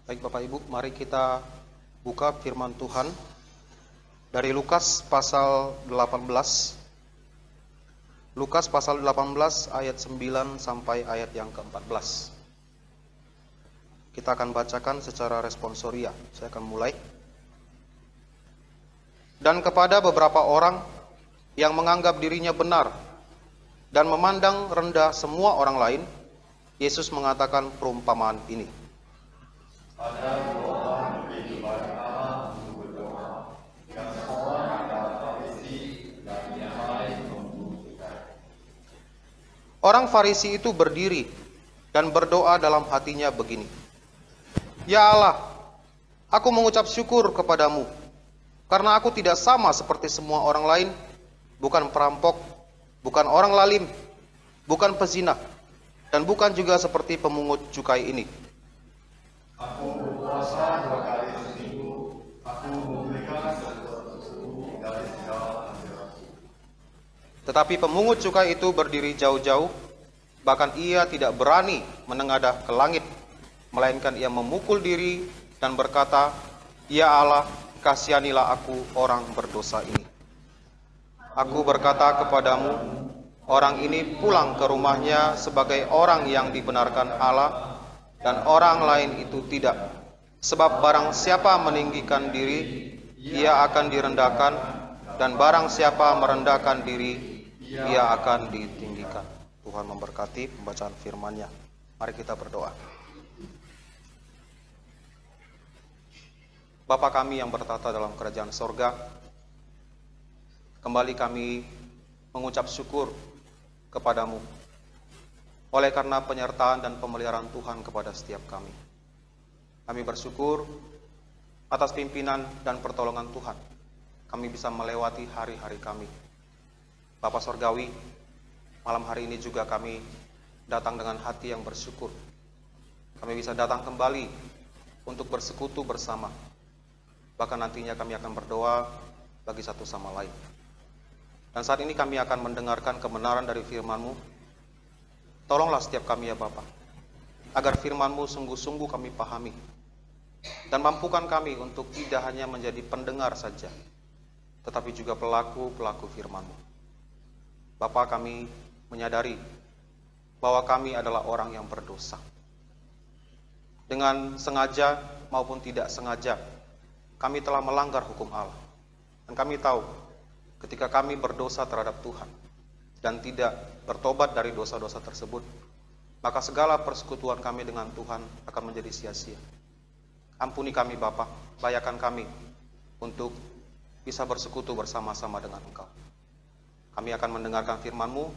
Baik Bapak Ibu, mari kita buka firman Tuhan dari Lukas pasal 18. Lukas pasal 18 ayat 9 sampai ayat yang ke-14. Kita akan bacakan secara responsoria. Saya akan mulai. Dan kepada beberapa orang yang menganggap dirinya benar dan memandang rendah semua orang lain, Yesus mengatakan perumpamaan ini. Ada dua orang pergi kepada Allah untuk berdoa, yang seorang adalah Farisi dan yang lain membutuhkan. Orang Farisi itu berdiri dan berdoa dalam hatinya begini, Ya Allah, aku mengucap syukur kepadamu, karena aku tidak sama seperti semua orang lain, bukan perampok, bukan orang lalim, bukan pezina, dan bukan juga seperti pemungut cukai ini. Aku berpuasa 2 kali seminggu, aku memberikan sesuatu dari segala hasil. Tetapi pemungut cukai itu berdiri jauh-jauh, bahkan ia tidak berani menengadah ke langit, melainkan ia memukul diri dan berkata, Ya Allah, kasihanilah aku orang berdosa ini. Aku berkata kepadamu, orang ini pulang ke rumahnya sebagai orang yang dibenarkan Allah, dan orang lain itu tidak. Sebab barang siapa meninggikan diri, ia akan direndahkan, dan barang siapa merendahkan diri, ia akan ditinggikan. Tuhan memberkati pembacaan firman-Nya. Mari kita berdoa. Bapa kami yang bertata dalam kerajaan sorga, kembali kami mengucap syukur kepadamu oleh karena penyertaan dan pemeliharaan Tuhan kepada setiap kami. Kami bersyukur atas pimpinan dan pertolongan Tuhan. Kami bisa melewati hari-hari kami. Bapa Sorgawi, malam hari ini juga kami datang dengan hati yang bersyukur. Kami bisa datang kembali untuk bersekutu bersama. Bahkan nantinya kami akan berdoa bagi satu sama lain. Dan saat ini kami akan mendengarkan kebenaran dari firman-Mu. Tolonglah setiap kami ya Bapa, agar firman-Mu sungguh-sungguh kami pahami. Dan mampukan kami untuk tidak hanya menjadi pendengar saja, tetapi juga pelaku-pelaku firman-Mu. Bapa, kami menyadari bahwa kami adalah orang yang berdosa. Dengan sengaja maupun tidak sengaja, kami telah melanggar hukum Allah. Dan kami tahu, ketika kami berdosa terhadap Tuhan, dan tidak bertobat dari dosa-dosa tersebut, maka segala persekutuan kami dengan Tuhan akan menjadi sia-sia. Ampuni kami Bapa, layakan kami untuk bisa bersekutu bersama-sama dengan Engkau. Kami akan mendengarkan firman-Mu,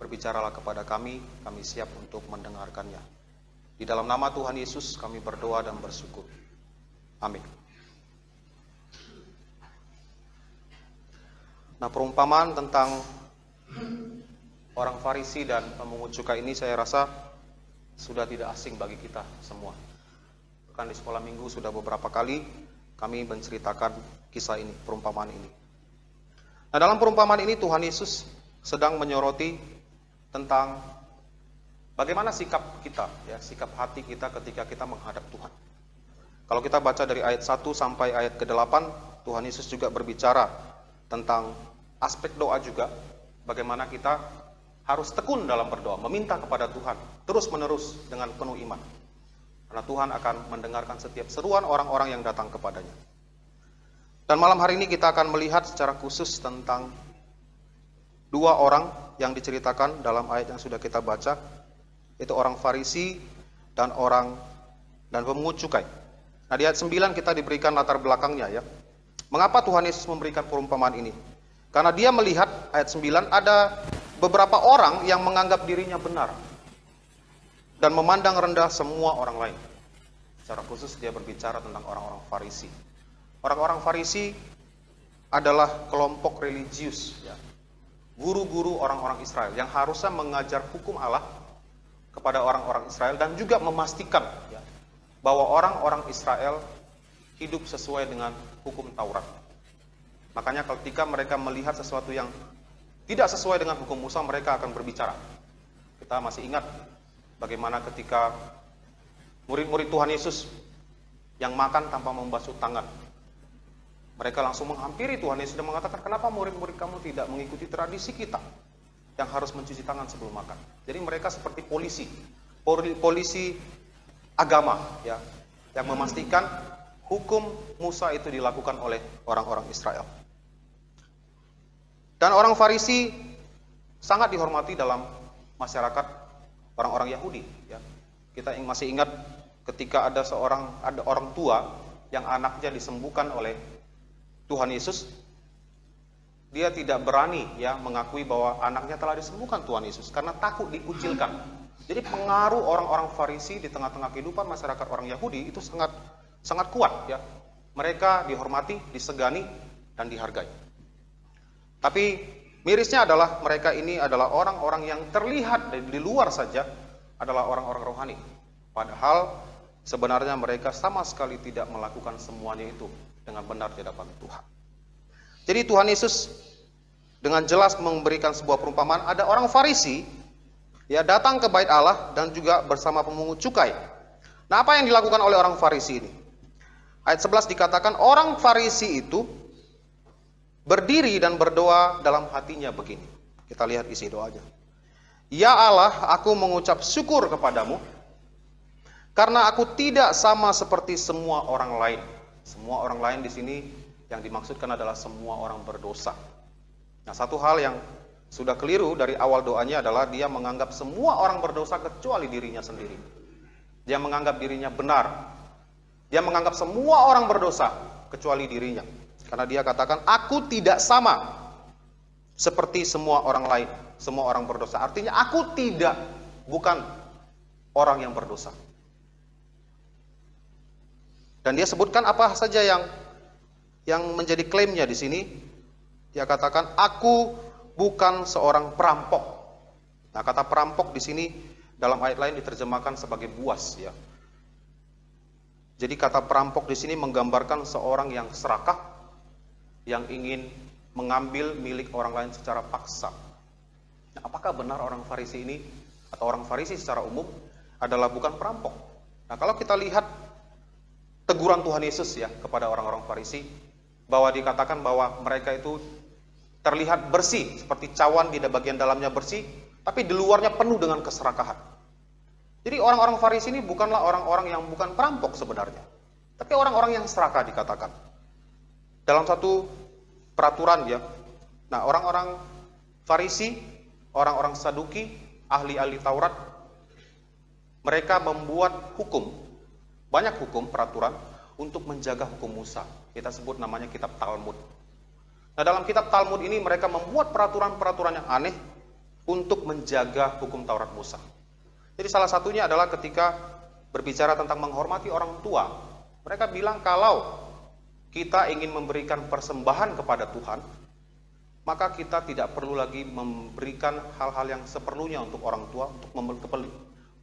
berbicaralah kepada kami siap untuk mendengarkannya. Di dalam nama Tuhan Yesus kami berdoa dan bersyukur. Amin. Nah, perumpamaan tentang orang Farisi dan pemungut cukai ini saya rasa sudah tidak asing bagi kita semua. Bahkan di sekolah minggu sudah beberapa kali kami menceritakan kisah ini, perumpamaan ini. Nah, dalam perumpamaan ini Tuhan Yesus sedang menyoroti tentang bagaimana sikap kita, ya, sikap hati kita ketika kita menghadap Tuhan. Kalau kita baca dari ayat 1 sampai ayat ke-8, Tuhan Yesus juga berbicara tentang aspek doa juga. Bagaimana kita harus tekun dalam berdoa, meminta kepada Tuhan, terus-menerus dengan penuh iman. Karena Tuhan akan mendengarkan setiap seruan orang-orang yang datang kepadanya. Dan malam hari ini kita akan melihat secara khusus tentang dua orang yang diceritakan dalam ayat yang sudah kita baca, yaitu orang Farisi dan pemungut cukai. Nah, di ayat 9 kita diberikan latar belakangnya ya. Mengapa Tuhan Yesus memberikan perumpamaan ini? Karena dia melihat, ayat 9, ada beberapa orang yang menganggap dirinya benar dan memandang rendah semua orang lain. Secara khusus dia berbicara tentang orang-orang Farisi. Orang-orang Farisi adalah kelompok religius, ya, guru-guru orang-orang Israel yang harusnya mengajar hukum Allah kepada orang-orang Israel dan juga memastikan ya, bahwa orang-orang Israel hidup sesuai dengan hukum Taurat. Makanya ketika mereka melihat sesuatu yang tidak sesuai dengan hukum Musa, mereka akan berbicara. Kita masih ingat bagaimana ketika murid-murid Tuhan Yesus yang makan tanpa membasuh tangan. Mereka langsung menghampiri Tuhan Yesus dan mengatakan, kenapa murid-murid kamu tidak mengikuti tradisi kita yang harus mencuci tangan sebelum makan? Jadi mereka seperti polisi agama, ya, yang memastikan hukum Musa itu dilakukan oleh orang-orang Israel. Dan orang Farisi sangat dihormati dalam masyarakat orang-orang Yahudi, ya. Kita masih ingat ketika ada orang tua yang anaknya disembuhkan oleh Tuhan Yesus, dia tidak berani, ya, mengakui bahwa anaknya telah disembuhkan Tuhan Yesus karena takut dikucilkan. Jadi pengaruh orang-orang Farisi di tengah-tengah kehidupan masyarakat orang Yahudi itu sangat kuat, ya. Mereka dihormati, disegani, dan dihargai. Tapi mirisnya adalah mereka ini adalah orang-orang yang terlihat di luar saja adalah orang-orang rohani. Padahal sebenarnya mereka sama sekali tidak melakukan semuanya itu dengan benar di hadapan Tuhan. Jadi Tuhan Yesus dengan jelas memberikan sebuah perumpamaan. Ada orang Farisi, ya, datang ke bait Allah dan juga bersama pemungut cukai. Nah, apa yang dilakukan oleh orang Farisi ini? Ayat 11 dikatakan, orang Farisi itu berdiri dan berdoa dalam hatinya begini. Kita lihat isi doanya. Ya Allah, aku mengucap syukur kepadamu karena aku tidak sama seperti semua orang lain. Semua orang lain di sini yang dimaksudkan adalah semua orang berdosa. Nah, satu hal yang sudah keliru dari awal doanya adalah dia menganggap semua orang berdosa kecuali dirinya sendiri. Dia menganggap dirinya benar. Dia menganggap semua orang berdosa kecuali dirinya. Karena dia katakan, aku tidak sama seperti semua orang lain. Semua orang berdosa. Artinya aku bukan orang yang berdosa. Dan dia sebutkan apa saja yang menjadi klaimnya di sini. Dia katakan, aku bukan seorang perampok. Nah, kata perampok di sini dalam ayat lain diterjemahkan sebagai buas, ya. Jadi kata perampok di sini menggambarkan seorang yang serakah, yang ingin mengambil milik orang lain secara paksa. Nah, apakah benar orang Farisi ini atau orang Farisi secara umum adalah bukan perampok? Nah, kalau kita lihat teguran Tuhan Yesus, ya, kepada orang-orang Farisi, bahwa dikatakan bahwa mereka itu terlihat bersih seperti cawan, di bagian dalamnya bersih, tapi di luarnya penuh dengan keserakahan. Jadi orang-orang Farisi ini bukanlah orang-orang yang bukan perampok sebenarnya, tapi orang-orang yang serakah dikatakan. Dalam satu peraturan, ya. Nah, orang-orang Farisi, orang-orang Saduki, ahli-ahli Taurat, mereka membuat hukum, banyak hukum, peraturan untuk menjaga hukum Musa. Kita sebut namanya kitab Talmud. Nah, dalam kitab Talmud ini mereka membuat peraturan-peraturan yang aneh untuk menjaga hukum Taurat Musa. Jadi salah satunya adalah ketika berbicara tentang menghormati orang tua. Mereka bilang kalau kita ingin memberikan persembahan kepada Tuhan, maka kita tidak perlu lagi memberikan hal-hal yang seperlunya untuk orang tua, untuk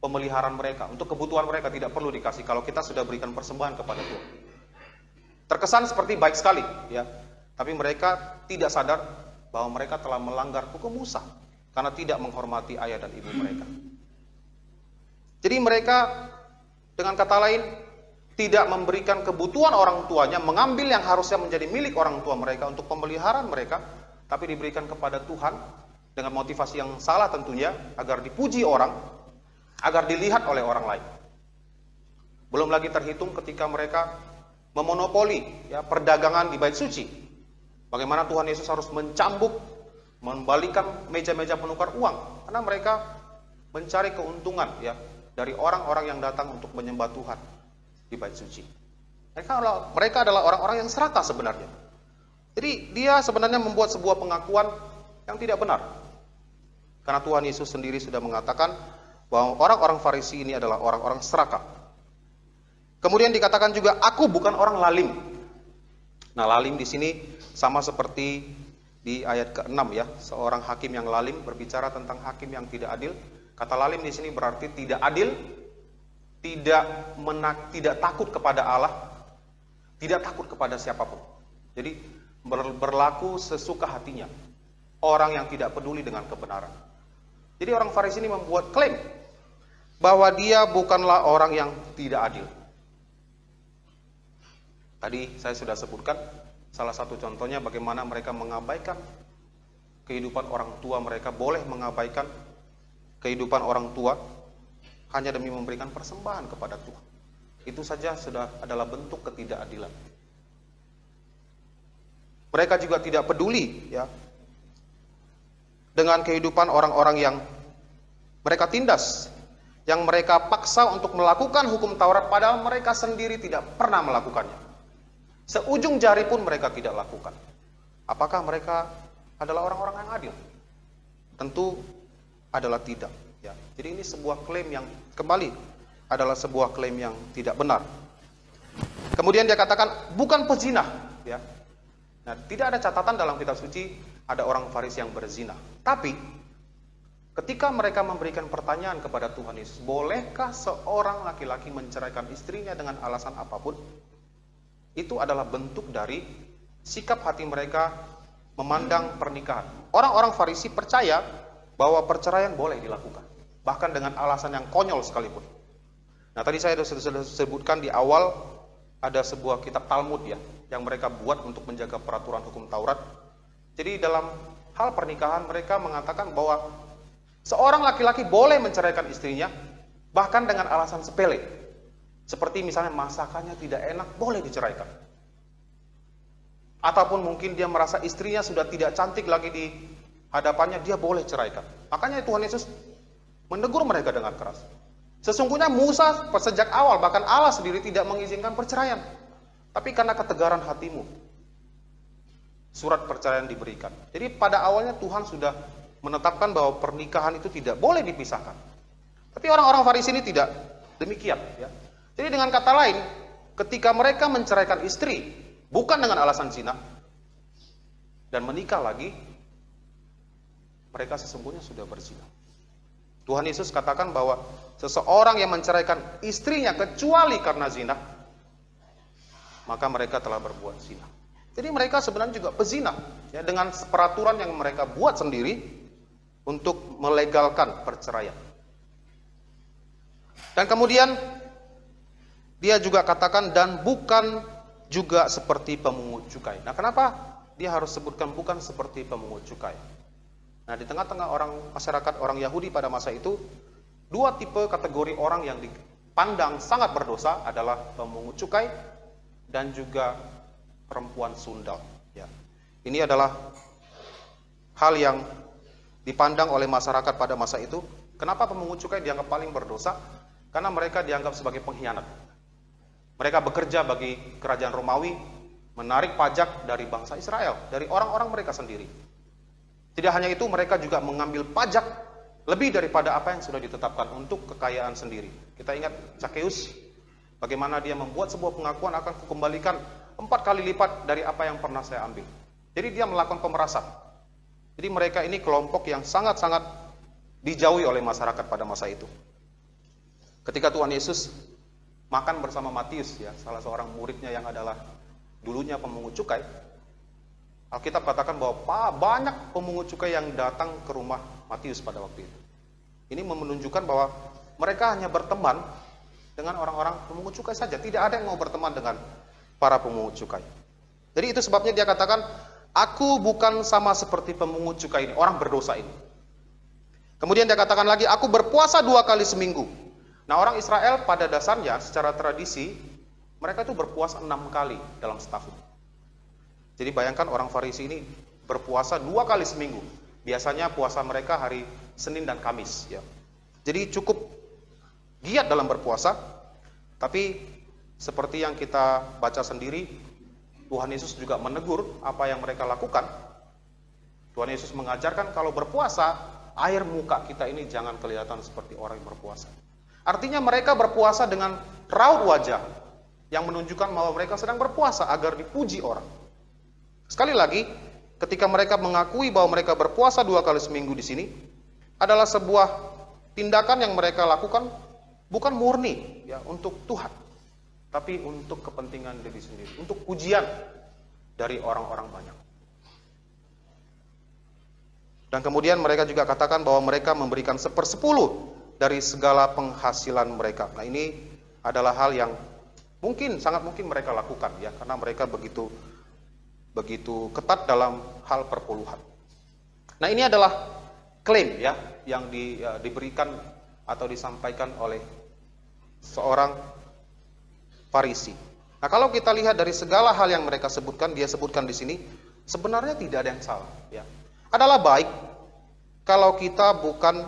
pemeliharaan mereka, untuk kebutuhan mereka tidak perlu dikasih kalau kita sudah berikan persembahan kepada Tuhan. Terkesan seperti baik sekali, ya. Tapi mereka tidak sadar bahwa mereka telah melanggar hukum Musa karena tidak menghormati ayah dan ibu mereka. Jadi mereka dengan kata lain tidak memberikan kebutuhan orang tuanya, mengambil yang harusnya menjadi milik orang tua mereka untuk pemeliharaan mereka, tapi diberikan kepada Tuhan dengan motivasi yang salah tentunya, agar dipuji orang, agar dilihat oleh orang lain. Belum lagi terhitung ketika mereka memonopoli, ya, perdagangan di bait suci. Bagaimana Tuhan Yesus harus mencambuk, membalikan meja-meja penukar uang, karena mereka mencari keuntungan, ya, dari orang-orang yang datang untuk menyembah Tuhan di bait suci. Mereka adalah orang-orang yang serakah sebenarnya. Jadi dia sebenarnya membuat sebuah pengakuan yang tidak benar. Karena Tuhan Yesus sendiri sudah mengatakan bahwa orang-orang Farisi ini adalah orang-orang serakah. Kemudian dikatakan juga, aku bukan orang lalim. Nah, lalim di sini sama seperti di ayat ke-6, ya, seorang hakim yang lalim, berbicara tentang hakim yang tidak adil. Kata lalim di sini berarti tidak adil, tidak takut kepada Allah, tidak takut kepada siapapun. Jadi berlaku sesuka hatinya, orang yang tidak peduli dengan kebenaran. Jadi orang Farisi ini membuat klaim bahwa dia bukanlah orang yang tidak adil. Tadi saya sudah sebutkan salah satu contohnya bagaimana mereka mengabaikan kehidupan orang tua mereka, boleh mengabaikan kehidupan orang tua hanya demi memberikan persembahan kepada Tuhan. Itu saja sudah adalah bentuk ketidakadilan. Mereka juga tidak peduli ya dengan kehidupan orang-orang yang mereka tindas, yang mereka paksa untuk melakukan hukum Taurat padahal mereka sendiri tidak pernah melakukannya. Seujung jari pun mereka tidak lakukan. Apakah mereka adalah orang-orang yang adil? Tentu adalah tidak. Ya. Jadi ini sebuah klaim yang kembali adalah sebuah klaim yang tidak benar. Kemudian dia katakan bukan pezina. Ya. Nah, tidak ada catatan dalam kitab suci ada orang Farisi yang berzina. Tapi ketika mereka memberikan pertanyaan kepada Tuhan Yesus, bolehkah seorang laki-laki menceraikan istrinya dengan alasan apapun? Itu adalah bentuk dari sikap hati mereka memandang pernikahan. Orang-orang Farisi percaya bahwa perceraian boleh dilakukan, bahkan dengan alasan yang konyol sekalipun. Nah, tadi saya sudah sebutkan di awal ada sebuah kitab Talmud ya, yang mereka buat untuk menjaga peraturan hukum Taurat. Jadi dalam hal pernikahan mereka mengatakan bahwa seorang laki-laki boleh menceraikan istrinya, bahkan dengan alasan sepele. Seperti misalnya masakannya tidak enak, boleh diceraikan. Ataupun mungkin dia merasa istrinya sudah tidak cantik lagi di hadapannya, dia boleh ceraikan. Makanya Tuhan Yesus menegur mereka dengan keras. Sesungguhnya Musa sejak awal, bahkan Allah sendiri tidak mengizinkan perceraian. Tapi karena ketegaran hatimu, surat perceraian diberikan. Jadi pada awalnya Tuhan sudah menetapkan bahwa pernikahan itu tidak boleh dipisahkan. Tapi orang-orang Farisi ini tidak demikian ya. Jadi dengan kata lain, ketika mereka menceraikan istri, bukan dengan alasan zina, dan menikah lagi, mereka sesungguhnya sudah berzina. Tuhan Yesus katakan bahwa seseorang yang menceraikan istrinya kecuali karena zina, maka mereka telah berbuat zina. Jadi mereka sebenarnya juga pezina, ya, dengan peraturan yang mereka buat sendiri untuk melegalkan perceraian. Dan kemudian dia juga katakan dan bukan juga seperti pemungut cukai. Nah, kenapa dia harus sebutkan bukan seperti pemungut cukai? Nah, di tengah-tengah masyarakat orang Yahudi pada masa itu, dua tipe kategori orang yang dipandang sangat berdosa adalah pemungut cukai dan juga perempuan sundal. Ya. Ini adalah hal yang dipandang oleh masyarakat pada masa itu. Kenapa pemungut cukai dianggap paling berdosa? Karena mereka dianggap sebagai pengkhianat. Mereka bekerja bagi kerajaan Romawi, menarik pajak dari bangsa Israel, dari orang-orang mereka sendiri. Tidak hanya itu, mereka juga mengambil pajak lebih daripada apa yang sudah ditetapkan untuk kekayaan sendiri. Kita ingat Zakheus, bagaimana dia membuat sebuah pengakuan akan kukembalikan 4 kali lipat dari apa yang pernah saya ambil. Jadi dia melakukan pemerasan. Jadi mereka ini kelompok yang sangat-sangat dijauhi oleh masyarakat pada masa itu. Ketika Tuhan Yesus makan bersama Matius, ya, salah seorang muridnya yang adalah dulunya pemungut cukai, Alkitab katakan bahwa banyak pemungut cukai yang datang ke rumah Matius pada waktu itu. Ini menunjukkan bahwa mereka hanya berteman dengan orang-orang pemungut cukai saja, tidak ada yang mau berteman dengan para pemungut cukai. Jadi itu sebabnya dia katakan, aku bukan sama seperti pemungut cukai ini, orang berdosa ini. Kemudian dia katakan lagi, aku berpuasa 2 kali seminggu. Nah, orang Israel pada dasarnya secara tradisi mereka itu berpuasa 6 kali dalam setahun. Jadi bayangkan orang Farisi ini berpuasa 2 kali seminggu. Biasanya puasa mereka hari Senin dan Kamis ya. Jadi cukup giat dalam berpuasa. Tapi seperti yang kita baca sendiri, Tuhan Yesus juga menegur apa yang mereka lakukan. Tuhan Yesus mengajarkan kalau berpuasa, air muka kita ini jangan kelihatan seperti orang yang berpuasa. Artinya mereka berpuasa dengan raut wajah yang menunjukkan bahwa mereka sedang berpuasa agar dipuji orang. Sekali lagi, ketika mereka mengakui bahwa mereka berpuasa 2 kali seminggu di sini, adalah sebuah tindakan yang mereka lakukan bukan murni ya untuk Tuhan, tapi untuk kepentingan diri sendiri, untuk pujian dari orang-orang banyak. Dan kemudian mereka juga katakan bahwa mereka memberikan 1/10 dari segala penghasilan mereka. Nah, ini adalah hal yang Sangat mungkin mereka lakukan ya, karena mereka begitu ketat dalam hal perpuluhan. Nah, ini adalah klaim ya yang diberikan atau disampaikan oleh seorang Farisi. Nah, kalau kita lihat dari segala hal yang mereka sebutkan, dia sebutkan di sini, sebenarnya tidak ada yang salah ya. Adalah baik kalau kita bukan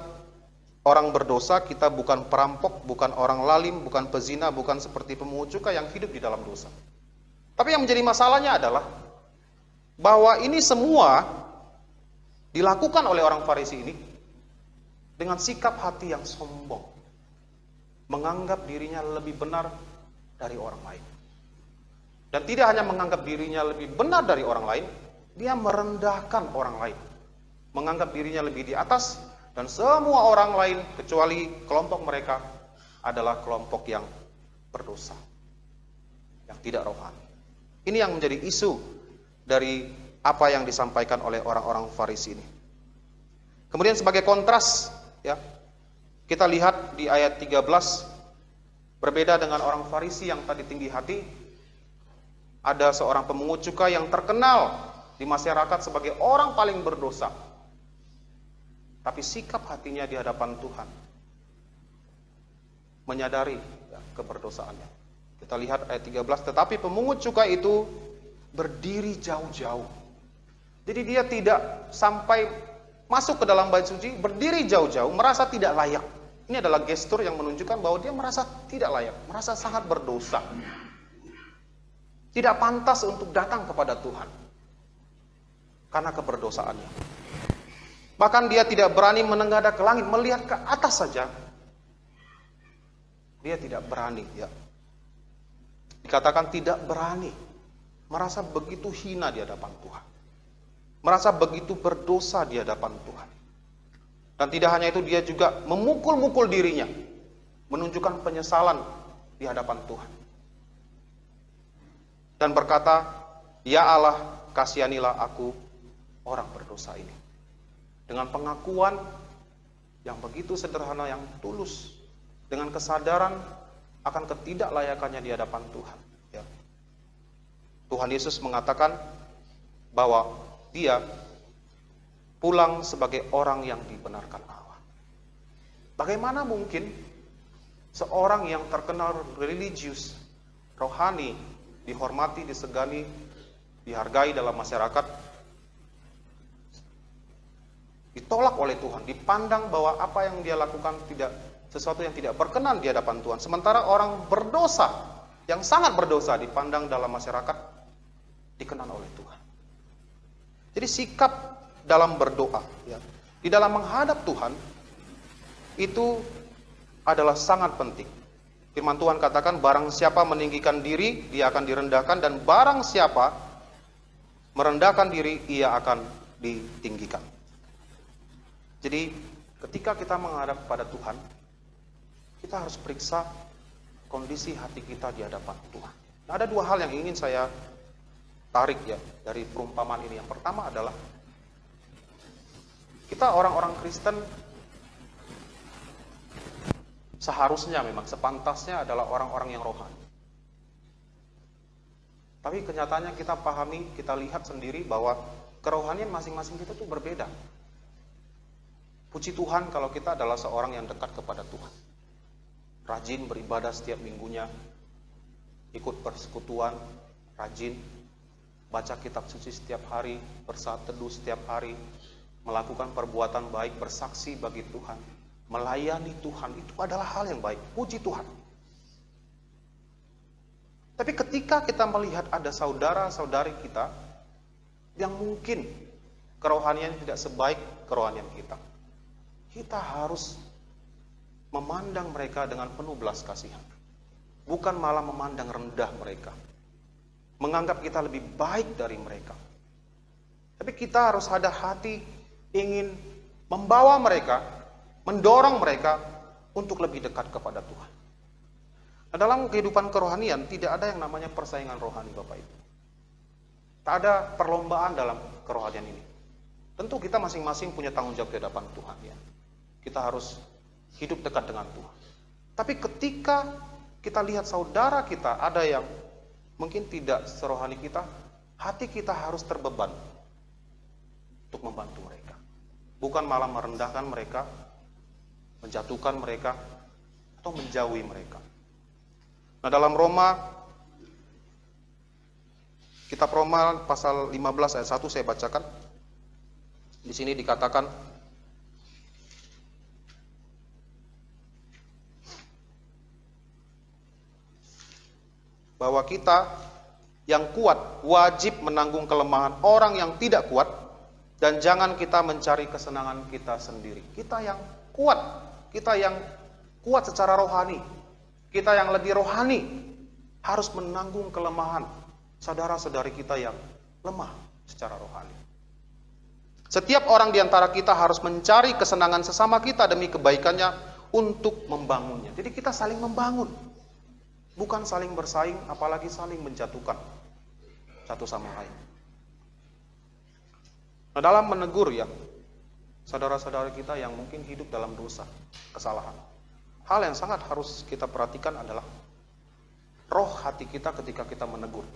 orang berdosa, kita bukan perampok, bukan orang lalim, bukan pezina, bukan seperti pemungut cukai yang hidup di dalam dosa. Tapi yang menjadi masalahnya adalah bahwa ini semua dilakukan oleh orang Farisi ini dengan sikap hati yang sombong, menganggap dirinya lebih benar dari orang lain. Dan tidak hanya menganggap dirinya lebih benar dari orang lain, dia merendahkan orang lain, menganggap dirinya lebih di atas, dan semua orang lain kecuali kelompok mereka adalah kelompok yang berdosa, yang tidak rohani. Ini yang menjadi isu dari apa yang disampaikan oleh orang-orang Farisi ini. Kemudian sebagai kontras ya, kita lihat di ayat 13, berbeda dengan orang Farisi yang tadi tinggi hati, ada seorang pemungut cukai yang terkenal di masyarakat sebagai orang paling berdosa. Tapi sikap hatinya di hadapan Tuhan menyadari ya, keberdosaannya. Kita lihat ayat 13, tetapi pemungut cukai itu berdiri jauh-jauh. Jadi dia tidak sampai masuk ke dalam bait suci, berdiri jauh-jauh, merasa tidak layak. Ini adalah gestur yang menunjukkan bahwa dia merasa tidak layak, merasa sangat berdosa. Tidak pantas untuk datang kepada Tuhan karena keberdosaannya. Bahkan dia tidak berani menengadah ke langit, melihat ke atas saja. Dia tidak berani ya. Dikatakan tidak berani, merasa begitu hina di hadapan Tuhan. Merasa begitu berdosa di hadapan Tuhan. Dan tidak hanya itu, dia juga memukul-mukul dirinya, menunjukkan penyesalan di hadapan Tuhan. Dan berkata, "Ya Allah, kasihanilah aku orang berdosa ini." Dengan pengakuan yang begitu sederhana, yang tulus, dengan kesadaran akan ketidaklayakannya di hadapan Tuhan. Ya. Tuhan Yesus mengatakan bahwa dia pulang sebagai orang yang dibenarkan Allah. Bagaimana mungkin seorang yang terkenal religius, rohani, dihormati, disegani, dihargai dalam masyarakat, ditolak oleh Tuhan, dipandang bahwa apa yang dia lakukan sesuatu yang tidak berkenan di hadapan Tuhan. Sementara orang berdosa, yang sangat berdosa, dipandang dalam masyarakat, dikenan oleh Tuhan. Jadi sikap dalam berdoa, ya, di dalam menghadap Tuhan, itu adalah sangat penting. Firman Tuhan katakan, barang siapa meninggikan diri, dia akan direndahkan, dan barang siapa merendahkan diri, ia akan ditinggikan. Jadi ketika kita menghadap pada Tuhan, kita harus periksa kondisi hati kita di hadapan Tuhan. Nah, ada dua hal yang ingin saya tarik ya dari perumpamaan ini. Yang pertama adalah kita orang-orang Kristen seharusnya memang sepantasnya adalah orang-orang yang rohani. Tapi kenyataannya kita pahami, kita lihat sendiri bahwa kerohanian masing-masing kita tuh berbeda. Puji Tuhan kalau kita adalah seorang yang dekat kepada Tuhan. Rajin beribadah setiap minggunya, ikut persekutuan, rajin baca kitab suci setiap hari, bersaat teduh setiap hari, melakukan perbuatan baik, bersaksi bagi Tuhan, melayani Tuhan, itu adalah hal yang baik. Puji Tuhan. Tapi ketika kita melihat ada saudara-saudari kita yang mungkin kerohanian tidak sebaik kerohanian kita, kita harus memandang mereka dengan penuh belas kasihan. Bukan malah memandang rendah mereka, menganggap kita lebih baik dari mereka. Tapi kita harus ada hati ingin membawa mereka, mendorong mereka untuk lebih dekat kepada Tuhan. Nah, dalam kehidupan kerohanian tidak ada yang namanya persaingan rohani, Bapak Ibu. Tak ada perlombaan dalam kerohanian ini. Tentu kita masing-masing punya tanggung jawab di hadapan Tuhan ya. Kita harus hidup dekat dengan Tuhan. Tapi ketika kita lihat saudara kita ada yang mungkin tidak serohani kita, hati kita harus terbeban untuk membantu mereka. Bukan malah merendahkan mereka, menjatuhkan mereka, atau menjauhi mereka. Nah, dalam kitab Roma pasal 15 ayat 1 saya bacakan. Di sini dikatakan, bahwa kita yang kuat wajib menanggung kelemahan orang yang tidak kuat, dan jangan kita mencari kesenangan kita sendiri. Kita yang kuat secara rohani, kita yang lebih rohani harus menanggung kelemahan saudara-saudari kita yang lemah secara rohani. Setiap orang di antara kita harus mencari kesenangan sesama kita demi kebaikannya untuk membangunnya. Jadi kita saling membangun, bukan saling bersaing, apalagi saling menjatuhkan satu sama lain. Nah, dalam menegur ya, saudara-saudara kita yang mungkin hidup dalam dosa, kesalahan, hal yang sangat harus kita perhatikan adalah roh hati kita ketika kita menegur.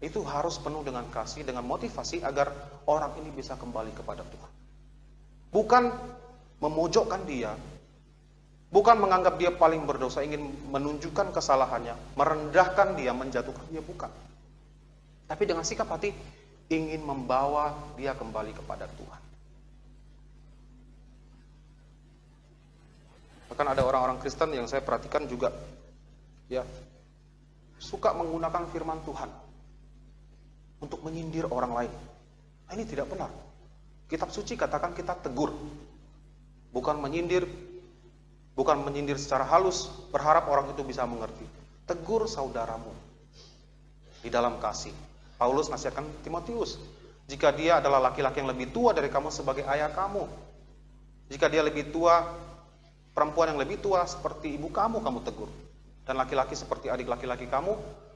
Itu harus penuh dengan kasih, dengan motivasi agar orang ini bisa kembali kepada Tuhan. Bukan memojokkan dia, bukan menganggap dia paling berdosa, ingin menunjukkan kesalahannya, merendahkan dia, menjatuhkan dia, bukan. Tapi dengan sikap hati, ingin membawa dia kembali kepada Tuhan. Bahkan ada orang-orang Kristen yang saya perhatikan juga, ya, suka menggunakan firman Tuhan untuk menyindir orang lain. Nah, ini tidak benar. Kitab suci katakan kita tegur, bukan menyindir secara halus, berharap orang itu bisa mengerti. Tegur saudaramu di dalam kasih. Paulus nasihatkan Timotius, jika dia adalah laki-laki yang lebih tua dari kamu sebagai ayah kamu, jika dia lebih tua, perempuan yang lebih tua seperti ibu kamu tegur, dan laki-laki seperti adik laki-laki kamu,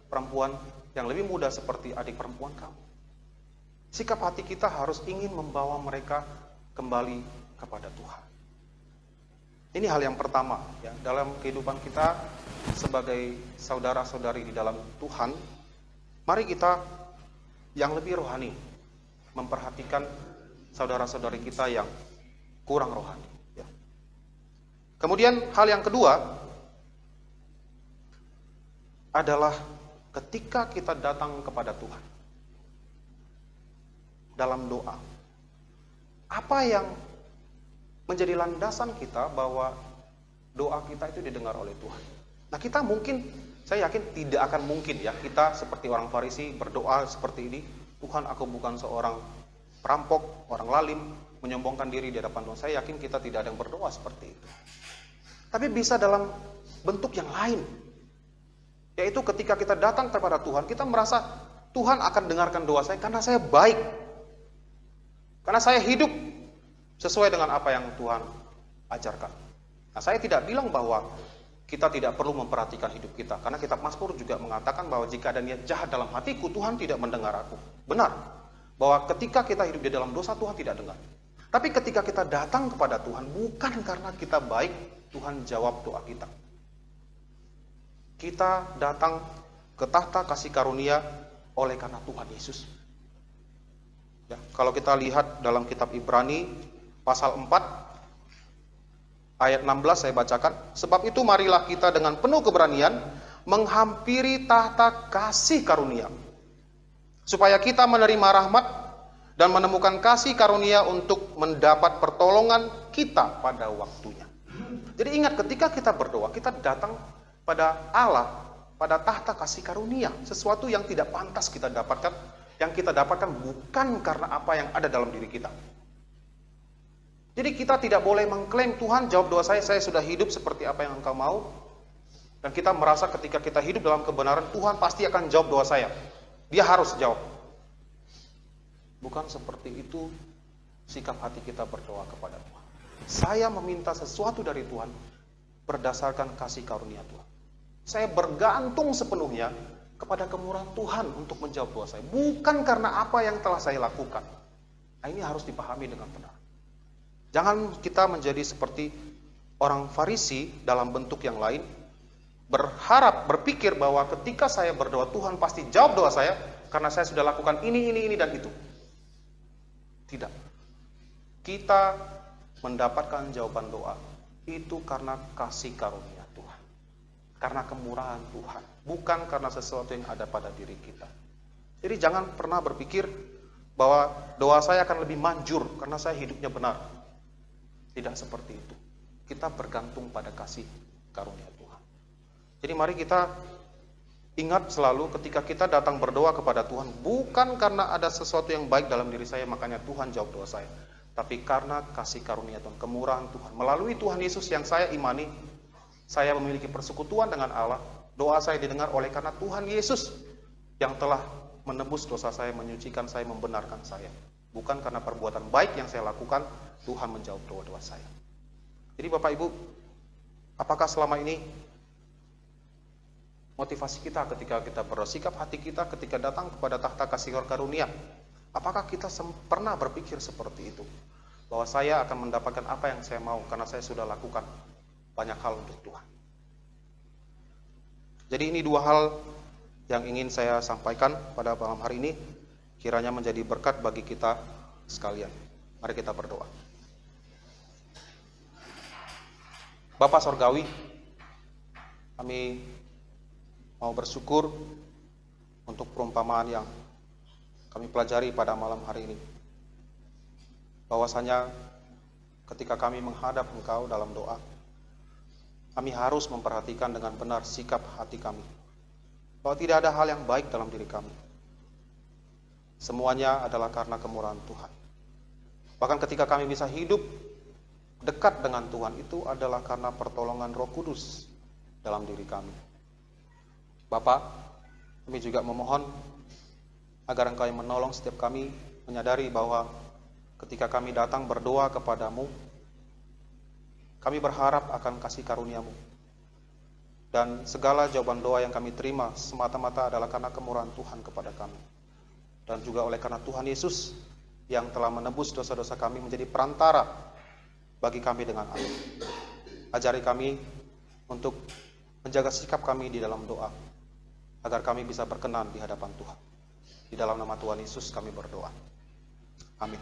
perempuan yang lebih muda seperti adik perempuan kamu. Sikap hati kita harus ingin membawa mereka kembali kepada Tuhan. Ini hal yang pertama ya, dalam kehidupan kita sebagai saudara-saudari di dalam Tuhan. Mari kita yang lebih rohani memperhatikan saudara-saudari kita yang kurang rohani ya. Kemudian hal yang kedua adalah ketika kita datang kepada Tuhan dalam doa, apa yang menjadi landasan kita bahwa doa kita itu didengar oleh Tuhan. Nah, kita mungkin, saya yakin tidak akan mungkin ya kita seperti orang Farisi berdoa seperti ini, Tuhan, aku bukan seorang perampok, orang lalim, menyombongkan diri di hadapan Tuhan. Saya yakin kita tidak ada yang berdoa seperti itu. Tapi bisa dalam bentuk yang lain, yaitu ketika kita datang kepada Tuhan, kita merasa Tuhan akan dengarkan doa saya karena saya baik, karena saya hidup sesuai dengan apa yang Tuhan ajarkan. Nah, saya tidak bilang bahwa kita tidak perlu memperhatikan hidup kita, karena kitab Mazmur juga mengatakan bahwa jika ada niat jahat dalam hatiku, Tuhan tidak mendengar aku. Benar, bahwa ketika kita hidup di dalam dosa, Tuhan tidak dengar. Tapi ketika kita datang kepada Tuhan, bukan karena kita baik, Tuhan jawab doa kita. Kita datang ke tahta kasih karunia oleh karena Tuhan Yesus. Ya, kalau kita lihat dalam kitab Ibrani pasal 4 ayat 16 saya bacakan, sebab itu marilah kita dengan penuh keberanian menghampiri tahta kasih karunia, supaya kita menerima rahmat dan menemukan kasih karunia untuk mendapat pertolongan kita pada waktunya. Jadi ingat, ketika kita berdoa, kita datang pada Allah, pada tahta kasih karunia, sesuatu yang tidak pantas kita dapatkan, yang kita dapatkan bukan karena apa yang ada dalam diri kita. Jadi kita tidak boleh mengklaim, Tuhan jawab doa saya sudah hidup seperti apa yang Engkau mau. Dan kita merasa ketika kita hidup dalam kebenaran, Tuhan pasti akan jawab doa saya. Dia harus jawab. Bukan seperti itu sikap hati kita berdoa kepada Tuhan. Saya meminta sesuatu dari Tuhan berdasarkan kasih karunia Tuhan. Saya bergantung sepenuhnya kepada kemurahan Tuhan untuk menjawab doa saya. Bukan karena apa yang telah saya lakukan. Nah, ini harus dipahami dengan benar. Jangan kita menjadi seperti orang Farisi dalam bentuk yang lain, berharap, berpikir bahwa ketika saya berdoa, Tuhan pasti jawab doa saya, karena saya sudah lakukan ini, dan itu. Tidak. Kita mendapatkan jawaban doa, itu karena kasih karunia Tuhan. Karena kemurahan Tuhan. Bukan karena sesuatu yang ada pada diri kita. Jadi jangan pernah berpikir bahwa doa saya akan lebih manjur, karena saya hidupnya benar. Tidak seperti itu. Kita bergantung pada kasih karunia Tuhan. Jadi mari kita ingat selalu ketika kita datang berdoa kepada Tuhan, bukan karena ada sesuatu yang baik dalam diri saya, makanya Tuhan jawab doa saya. Tapi karena kasih karunia Tuhan, kemurahan Tuhan. Melalui Tuhan Yesus yang saya imani, saya memiliki persekutuan dengan Allah. Doa saya didengar oleh karena Tuhan Yesus yang telah menebus dosa saya, menyucikan saya, membenarkan saya. Bukan karena perbuatan baik yang saya lakukan, Tuhan menjawab doa-doa saya. Jadi Bapak Ibu, apakah selama ini motivasi kita ketika kita bersikap hati kita ketika datang kepada tahta kasih karunia, apakah kita pernah berpikir seperti itu? Bahwa saya akan mendapatkan apa yang saya mau karena saya sudah lakukan banyak hal untuk Tuhan. Jadi ini dua hal yang ingin saya sampaikan pada malam hari ini, kiranya menjadi berkat bagi kita sekalian. Mari kita berdoa. Bapa Sorgawi, kami mau bersyukur untuk perumpamaan yang kami pelajari pada malam hari ini. Bahwasanya ketika kami menghadap Engkau dalam doa, kami harus memperhatikan dengan benar sikap hati kami. Bahwa tidak ada hal yang baik dalam diri kami. Semuanya adalah karena kemurahan Tuhan. Bahkan ketika kami bisa hidup dekat dengan Tuhan, itu adalah karena pertolongan Roh Kudus dalam diri kami. Bapak, kami juga memohon agar Engkau yang menolong setiap kami menyadari bahwa ketika kami datang berdoa kepadamu, kami berharap akan kasih karunia-Mu. Dan segala jawaban doa yang kami terima semata-mata adalah karena kemurahan Tuhan kepada kami. Dan juga oleh karena Tuhan Yesus yang telah menebus dosa-dosa kami menjadi perantara bagi kami dengan Allah. Ajari kami untuk menjaga sikap kami di dalam doa, agar kami bisa berkenan di hadapan Tuhan. Di dalam nama Tuhan Yesus kami berdoa. Amin.